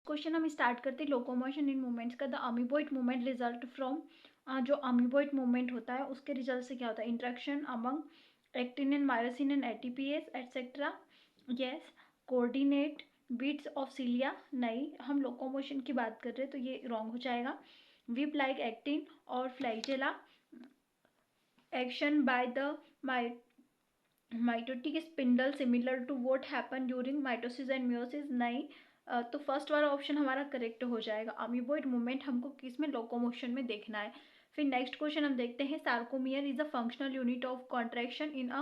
Question हम start करते हैं लोकोमोशन इन मूवमेंट्स का। The amoeboid movement result from, जो अमीबॉइड मूवमेंट होता है उसके रिजल्ट से क्या होता है? Interaction among actin and myosin and ATPs etcetera. Yes. Coordinate beats of cilia, नहीं, हम लोकोमोशन की बात कर रहे हैं तो ये रॉन्ग हो जाएगा। विप लाइक एक्टिन और flagella, action by the mitotic spindle similar to what happen during mitosis and meiosis, नहीं। तो फर्स्ट वाला ऑप्शन हमारा करेक्ट हो जाएगा। अमीबॉइड मूवमेंट हमको किस में? लोकोमोशन में देखना है। फिर नेक्स्ट क्वेश्चन हम देखते हैं, sarcomere is a functional unit of contraction in a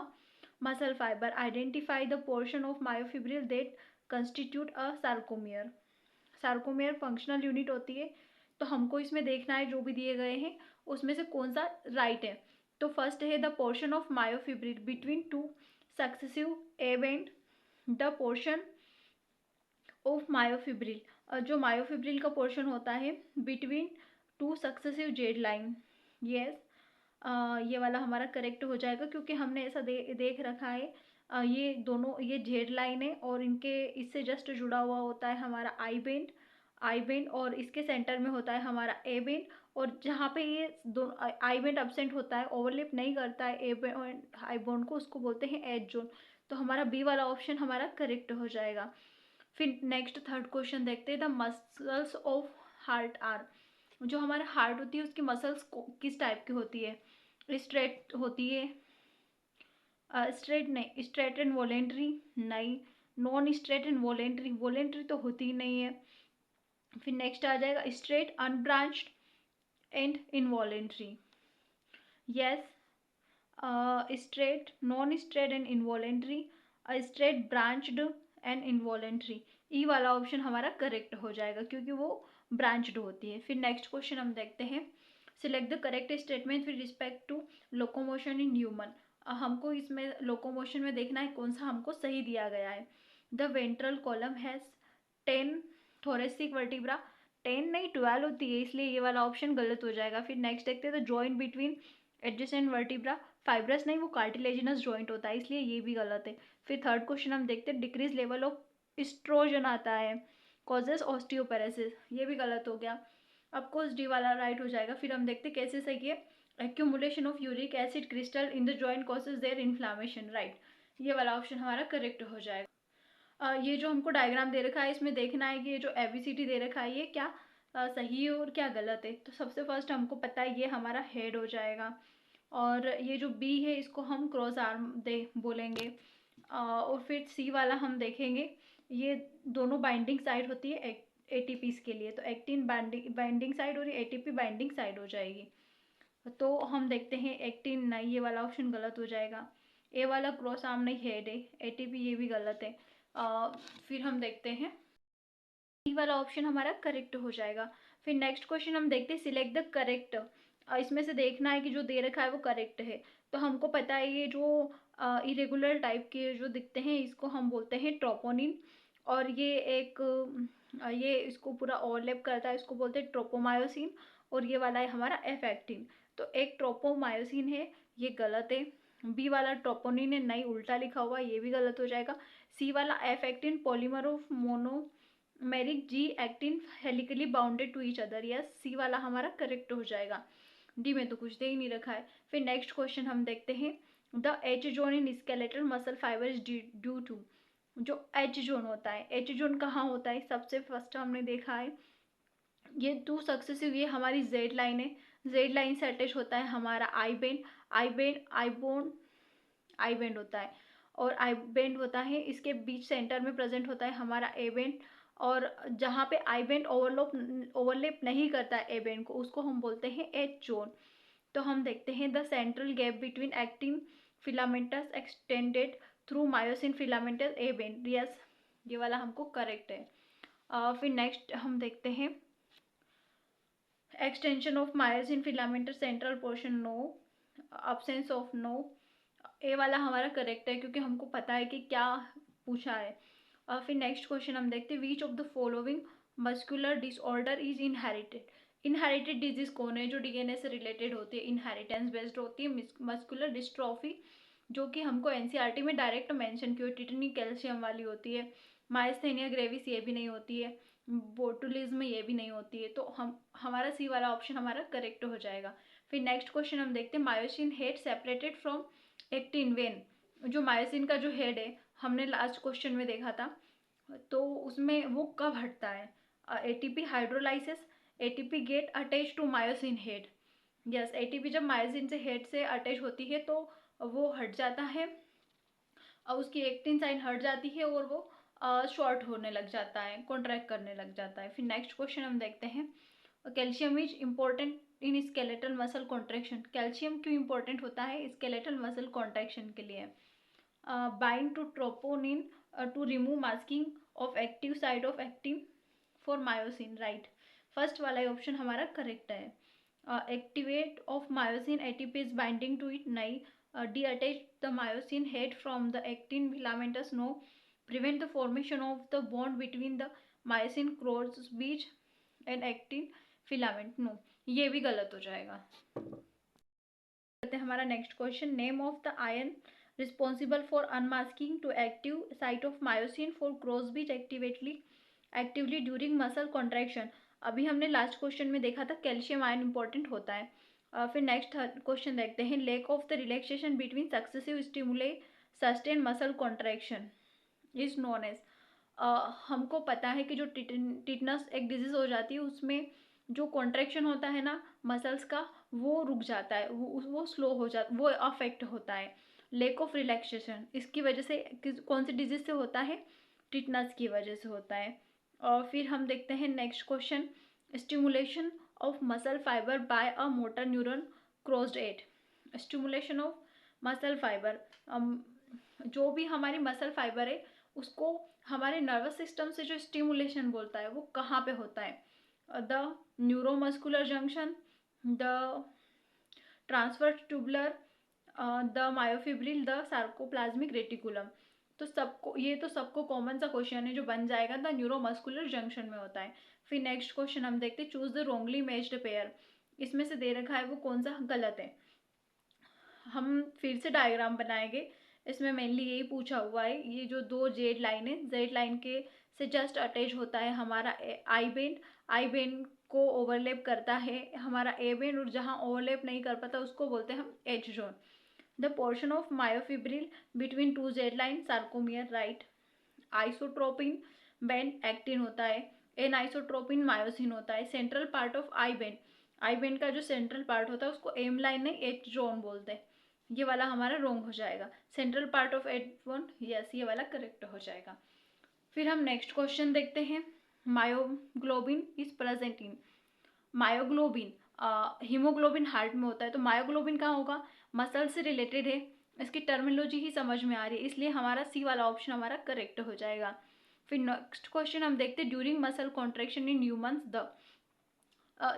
muscle fibre, identify the portion of myofibril that constitute a sarcomere. Sarcomere functional unit होती है, तो हमको इसमें देखना है जो भी दिए गए हैं उसमें से कौन सा राइट है। तो फर्स्ट है the portion of myofibril between two successive A band, the portion of myofibril, जो मायोफिब्रिल का पोर्शन होता है between two successive Z line. Yes, ये वाला हमारा करेक्ट हो जाएगा क्योंकि हमने ऐसा देख रखा है। ये दोनों, ये जेड लाइन है और इनके इससे जस्ट जुड़ा हुआ होता है हमारा आई बेंड और इसके सेंटर में होता है हमारा ए बेंड। और जहाँ पे ये दोनों आई बेंड अब्सेंट होता है, ओवरलैप नहीं करता है ए बेंड आई बोन को, उसको बोलते हैं एज जोन। तो हमारा बी वाला ऑप्शन हमारा करेक्ट हो जाएगा। फिर नेक्स्ट थर्ड क्वेश्चन देखते हैं, the muscles of heart are, जो हमारा हार्ट होती है उसकी मसल्स किस टाइप की होती है? स्ट्रेट होती है, स्ट्रेट नहीं, स्ट्रेट एंड वॉलेंट्री, नहीं, non straight and voluntary, voluntary तो होती ही नहीं है। फिर नेक्स्ट आ जाएगा straight, unbranched and involuntary. Yes, straight, non straight and involuntary, straight, branched and involuntary. E वाला ऑप्शन हमारा करेक्ट हो जाएगा क्योंकि वो ब्रांच्ड होती है। फिर नेक्स्ट क्वेश्चन हम देखते हैं, select the correct statement with respect to locomotion in human. हमको इसमें लोकोमोशन में देखना है कौन सा हमको सही दिया गया है। The ventral column has 10 thoracic vertebra, 10 नहीं 12 होती है, इसलिए ये वाला ऑप्शन गलत हो जाएगा। फिर नेक्स्ट देखते हैं, the joint between adjacent vertebra, fibrous नहीं, वो कार्टिलेजिनस जॉइंट होता है, इसलिए ये भी गलत है। फिर थर्ड क्वेश्चन हम देखते हैं, डिक्रीज लेवल ऑफ एस्ट्रोजन आता है, कॉजेस ऑस्टियोपेरेसिस, ये भी गलत हो गया। अब कोर्स डी वाला राइट हो जाएगा। फिर हम देखते कैसे सही है, accumulation of uric acid crystal in the joint causes their inflammation, right, ये वाला ऑप्शन हमारा करेक्ट हो जाएगा। ये जो हमको डायग्राम दे रखा है इसमें देखना है कि ये जो एबीसीडी दे रखा है ये क्या सही है और क्या गलत है। तो सबसे फर्स्ट हमको पता है ये हमारा हेड हो जाएगा, और ये जो बी है इसको हम क्रॉस आर्म दे बोलेंगे। और फिर सी वाला हम देखेंगे, ये दोनों बाइंडिंग साइड होती है एटीपीस के लिए, तो एक्टिन बाइंडिंग साइड और ये एटीपी बाइंडिंग साइड हो जाएगी। तो हम देखते हैं एक्टिन नहीं, ये वाला ऑप्शन गलत हो जाएगा। ए वाला क्रॉस आर्म नहीं, हेड है, एटीपी ये भी गलत है। फिर हम देखते हैं ई वाला ऑप्शन हमारा करेक्ट हो जाएगा। फिर नेक्स्ट क्वेश्चन हम देखते हैं, सिलेक्ट द करेक्ट, इसमें से देखना है कि जो दे रखा है वो करेक्ट है। तो हमको पता है ये जो इरेगुलर टाइप के जो दिखते हैं इसको हम बोलते हैं ट्रोपोनिन, और ये एक ये इसको पूरा ओवरलैप करता है, इसको बोलते हैं ट्रोपोमायोसिन, और ये वाला है हमारा एफेक्टिन। तो एक ट्रोपोमायोसिन है, ये गलत है। बी वाला ट्रोपोनिन है, नहीं, उल्टा लिखा हुआ, ये भी गलत हो जाएगा। सी वाला F actin polymer of monomeric, G actin helically bounded to each other, yes, C वाला हमारा करेक्ट हो जाएगा। डी में तो कुछ दे ही नहीं रखा है। फिर नेक्स्ट क्वेश्चन हम देखते हैं, the H zone in skeletal muscle fibre is due to, जो एच जोन होता है, एच जोन कहाँ होता है? सबसे फर्स्ट हमने देखा है ये टू सक्सेसिव, ये हमारी जेड लाइन है, जेड लाइन से अटैच होता है हमारा आई बेंड, आई बेंड होता है, और आई बेंड होता है इसके बीच सेंटर में प्रेजेंट होता है हमारा ए बेंड, और जहाँ पे आई बेंड ओवरलेप नहीं करता है ए बेंड को, उसको हम बोलते हैं एच जोन। तो हम देखते हैं, the central gap between actin filamentous extended through myosin filamentous A bend, yes, ये वाला हमको करेक्ट है। फिर नेक्स्ट हम देखते हैं, extension of myosin filaments central portion, no, absence of, no, A वाला हमारा करेक्ट है क्योंकि हमको पता है कि क्या पूछा है। फिर नेक्स्ट क्वेश्चन हम देखते हैं, which of the following muscular disorder is inherited, inherited disease कौन है जो डीएनए से रिलेटेड होती है, इनहेरिटेंस बेस्ड होती है? मस्कुलर डिस्ट्रॉफी, जो कि हमको एनसीईआरटी में डायरेक्ट मेंशन की हुई टिटनी कैल्शियम वाली होती है। माइस्थेनिया ग्रेविस ये भी नहीं होती है। बोटुलिज्म ये भी नहीं होती है, तो हमारा सी वाला ऑप्शन हमारा करेक्ट हो जाएगा। फिर नेक्स्ट क्वेश्चन हम देखते हैं, myosin head separated from actin when. जो मायोसिन का जो हेड है हमने लास्ट क्वेश्चन में देखा था, तो उसमें वो कब हटता है? ATP hydrolysis, ATP get attach to myosin head. Yes, ATP जब मायोसिन से हेड से अटैच होती है तो वो हट जाता है और उसकी एक्टिन साइन हट जाती है और वो शॉर्ट होने लग जाता है, कॉन्ट्रैक्ट करने लग जाता है। फिर नेक्स्ट क्वेश्चन हम देखते हैं, calcium is important in skeletal muscle contraction. Calcium क्यों इम्पोर्टेंट होता है स्केलेटल मसल कॉन्ट्रैक्शन के लिए? Bind to troponin to remove masking of active side of actin for myosin, right. First वाला ऑप्शन हमारा करेक्ट है। Activate of myosin ATP is binding to it, नहीं। Deattach the myosin head from the actin filamentous, no. Prevent the formation of the bond between the myosin cross bridge and actin filament, no. ये भी गलत हो जाएगा। हमारा next question, name of the ion responsible for unmasking to active site of myosin for cross bridge actively during muscle contraction. अभी हमने last question में देखा था कैल्शियम आयन इंपॉर्टेंट होता है। फिर नेक्स्ट क्वेश्चन देखते हैं, lack of the relaxation between successive stimuli sustain muscle contraction is known as. हमको पता है कि जो टिटनस एक डिजीज हो जाती है उसमें जो कॉन्ट्रैक्शन होता है ना मसल्स का, वो रुक जाता है, वो स्लो हो जाता, वो अफेक्ट होता है। लेक ऑफ रिलैक्सेशन इसकी वजह से कौन सी डिजीज से होता है? टिटनस की वजह से होता है। और फिर हम देखते हैं next question, stimulation of muscle fibre by a motor neuron crossed at. Stimulation of muscle fibre, जो भी हमारी मसल फाइबर है उसको हमारे नर्वस सिस्टम से जो स्टिमुलेशन बोलता है वो कहाँ पे होता है? The neuromuscular junction, the transverse tubular, the myofibril, the sarcoplasmic reticulum. तो सबको ये तो सबको कॉमन सा क्वेश्चन है जो बन जाएगा, द न्यूरोमस्कुलर जंक्शन में होता है। फिर नेक्स्ट क्वेश्चन हम देखते हैं, choose the Rongli matched pair. इसमें से दे रखा है वो कौन सा गलत है? हम फिर से डायग्राम बनाएंगे, इसमें मेनली यही पूछा हुआ है। ये जो दो जेड लाइन है, जेड लाइन के से जस्ट अटैच होता है हमारा आई बेंड को ओवरलैप करता है हमारा ए बेंड, और जहाँ ओवरलैप नहीं कर पाता उसको बोलते हैं हम H zone. The portion of myofibril between two Z line sarcomere, right. Isotropic band actin होता है, एन आइसोट्रोपिन मायोसिन होता है। Central part of I band का जो सेंट्रल पार्ट होता है उसको एम लाइन नहीं एच जोन बोलते हैं। ये वाला हमारा रोंग हो जाएगा। Central part of H zone, yes, ये वाला करेक्ट हो जाएगा। फिर हम नेक्स्ट क्वेश्चन देखते हैं, myoglobin is present in. Myoglobin, haemoglobin heart में होता है, तो मायोग्लोबिन कहाँ होगा? मसल से रिलेटेड है, इसकी टर्मिनोलॉजी ही समझ में आ रही है, इसलिए हमारा सी वाला ऑप्शन हमारा करेक्ट हो जाएगा। फिर नेक्स्ट क्वेश्चन हम देखते हैं, during muscle contraction in humans the.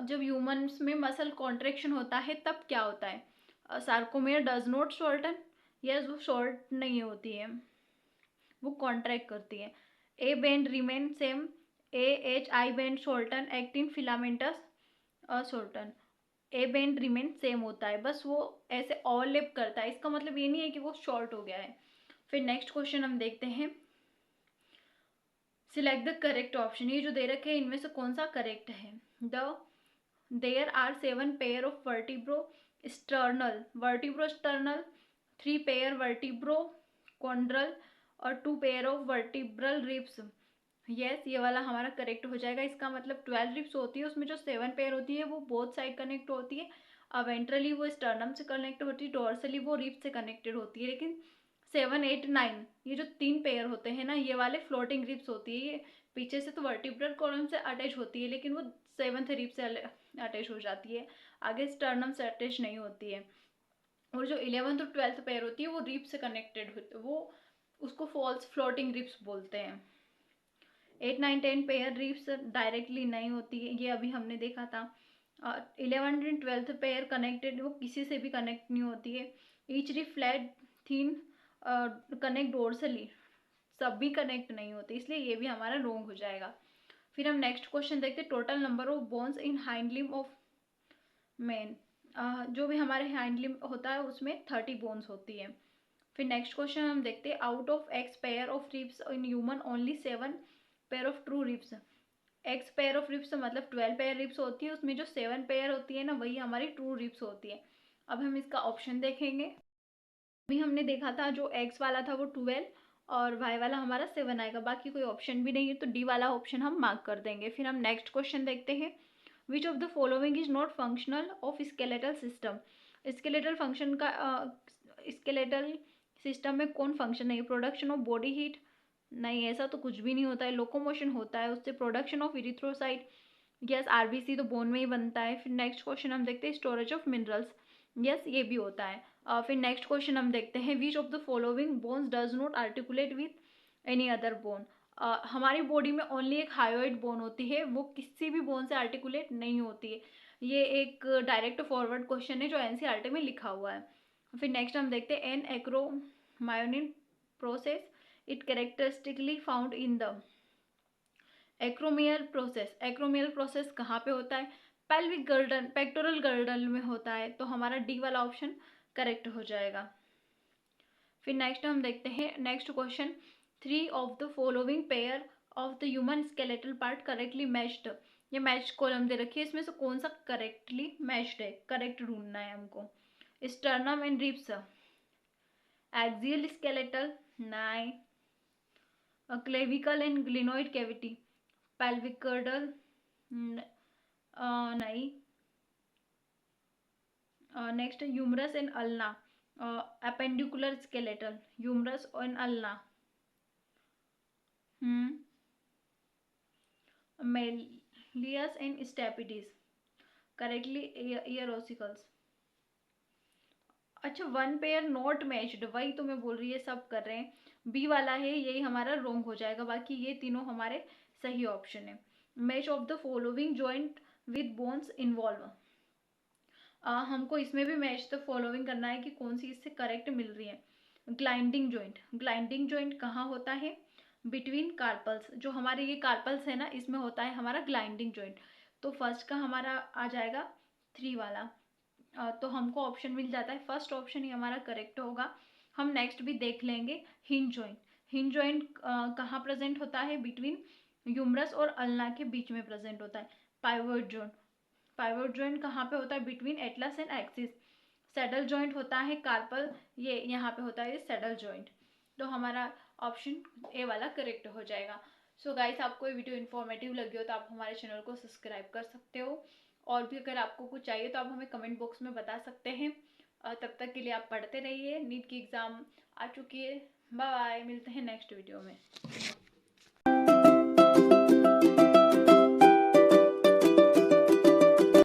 जब ह्यूमंस में मसल कॉन्ट्रेक्शन होता है तब क्या होता है? Sarcomere does not shorten, yes, वो शॉर्ट नहीं होती है, वो कॉन्ट्रैक्ट करती है। A band remain same, A H I band shorten, actin filaments shorten. A band remain same होता है, बस वो ऐसे ओवरलैप करता है, इसका मतलब ये नहीं है कि वो शॉर्ट हो गया है। फिर नेक्स्ट क्वेश्चन हम देखते हैं, सिलेक्ट द करेक्ट ऑप्शन। ये जो दे रखे हैं इनमें से कौन सा करेक्ट है? There are 7 pair of vertebrosternal, 3 pair vertebrochondral और 2 pair of vertebral ribs. Yes, ये वाला हमारा करेक्ट हो जाएगा। इसका मतलब 12 रिब्स होती है, उसमें जो 7 पेयर होती है वो बोथ साइड कनेक्ट होती है, वेंट्रली वो स्टर्नम से कनेक्ट होती है, डोर्सली वो रिब से कनेक्टेड होती है। लेकिन 7, 8, 9 ये जो 3 पेयर होते हैं ना, ये वाले फ्लोटिंग रिब्स होती है। ये पीछे से तो वर्टिब्रल कॉलम से अटैच होती है, लेकिन वो 7th रिब से अटैच हो जाती है, आगे स्टर्नम से अटैच नहीं होती है। और जो 11th और 12th पेयर होती है वो रिब से कनेक्टेड होती है, वो उसको फॉल्स फ्लोटिंग रिब्स बोलते हैं। 8, 9, 10 पेयर रिब्स डायरेक्टली नहीं होती है, ये अभी हमने देखा था। 11th and 12th pair connected, वो किसी से भी कनेक्ट नहीं होती है। ईच रिब फ्लैट थीन कनेक्ट डोर्सली, सब भी कनेक्ट नहीं होते, इसलिए ये भी हमारा रोंग हो जाएगा। फिर हम नेक्स्ट क्वेश्चन देखते हैं, total number of bones in hind limb of man. जो भी हमारे हाइंड लिम्ब होता है उसमें 30 बोन्स होती है। फिर नेक्स्ट क्वेश्चन हम देखते हैं, out of x pair of ribs in human only 7 pair of true ribs. X pair of ribs मतलब 12 पेयर रिब्स होती है, उसमें जो 7 पेयर होती है ना वही हमारी ट्रू रिब्स होती है। अब हम इसका ऑप्शन देखेंगे। अभी हमने देखा था जो एक्स वाला था वो 12 और वाई वाला हमारा 7 आएगा, बाकी कोई ऑप्शन भी नहीं है, तो डी वाला ऑप्शन हम मार्क कर देंगे। फिर हम नेक्स्ट क्वेश्चन देखते हैं। Which of the following is not functional of skeletal system. Skeletal function का स्केलेटल सिस्टम में कौन फंक्शन नहीं है? प्रोडक्शन ऑफ बॉडी हीट, नहीं ऐसा तो कुछ भी नहीं होता है। लोकोमोशन होता है उससे। Production of erythrocyte, yes RBC तो बोन में ही बनता है। फिर नेक्स्ट क्वेश्चन हम देखते हैं स्टोरेज ऑफ मिनरल्स, यस ये भी होता है। फिर नेक्स्ट क्वेश्चन हम देखते हैं which of the following bones does not articulate with any other bone. हमारी बॉडी में ओनली एक हायोइड बोन होती है, वो किसी भी बोन से आर्टिकुलेट नहीं होती है। ये एक डायरेक्ट फॉरवर्ड क्वेश्चन है जो एनसीईआरटी में लिखा हुआ है। फिर नेक्स्ट हम देखते हैं an acromion process it characteristically found in the acromial process. Acromial process कहाँ पे होता है? पेल्विक गर्डन, पेक्टोरल गर्डन में होता है, तो हमारा डी वाला ऑप्शन करेक्ट हो जाएगा। फिर नेक्स्ट हम देखते हैं next question. 3 of the following pair of the human skeletal part correctly matched. ये मैच कॉलम दे रखी है, इसमें से कौन सा करेक्टली मैच्ड है? करेक्ट ढूंढना है हमको। Sternum and ribs, axial skeletal, नहीं। Clavicle and glenoid cavity, pelvic girdle, नहीं। Next humerus and ulna, appendicular skeletal, humerus and ulna, malleus and stapes, correctly ear ossicles. अच्छा, 1 पेयर नॉट मैच्ड, वही तो मैं बोल रही है सब कर रहे हैं। बी वाला है यही हमारा रॉन्ग हो जाएगा, बाकी ये तीनों हमारे सही ऑप्शन है। Match of the following joint with bones involve, हमको इसमें भी मैच द फॉलोइंग करना है कि कौन सी इससे करेक्ट मिल रही है। ग्लाइंडिंग जॉइंट, ग्लाइंडिंग जॉइंट कहाँ होता है? बिटवीन कार्पल्स, जो हमारे ये कार्पल्स है ना इसमें होता है हमारा ग्लाइंडिंग जॉइंट। तो फर्स्ट का हमारा आ जाएगा 3 वाला। तो हमको ऑप्शन मिल जाता है, फर्स्ट ऑप्शन ही हमारा करेक्ट होगा। हम नेक्स्ट भी देख लेंगे। हिंज जॉइंट, हिंज जॉइंट कहाँ प्रेजेंट होता है? बिटवीन ह्यूमरस और अल्ना के बीच में प्रेजेंट होता है। पाइवोट जॉइंट, पाइवोट जॉइंट कहाँ पे होता है? Between Atlas and axis. Saddle joint होता है कार्पल, ये यहाँ पे होता है सैडल जॉइंट। तो हमारा ऑप्शन ए वाला करेक्ट हो जाएगा। सो गाइस, आपको ये वीडियो इन्फॉर्मेटिव लगी हो तो आप हमारे चैनल को सब्सक्राइब कर सकते हो, और भी अगर आपको कुछ चाहिए तो आप हमें कमेंट बॉक्स में बता सकते हैं। तब तक के लिए आप पढ़ते रहिए। नीट की एग्ज़ाम आ चुकी है। बाय बाय, मिलते हैं नेक्स्ट वीडियो में।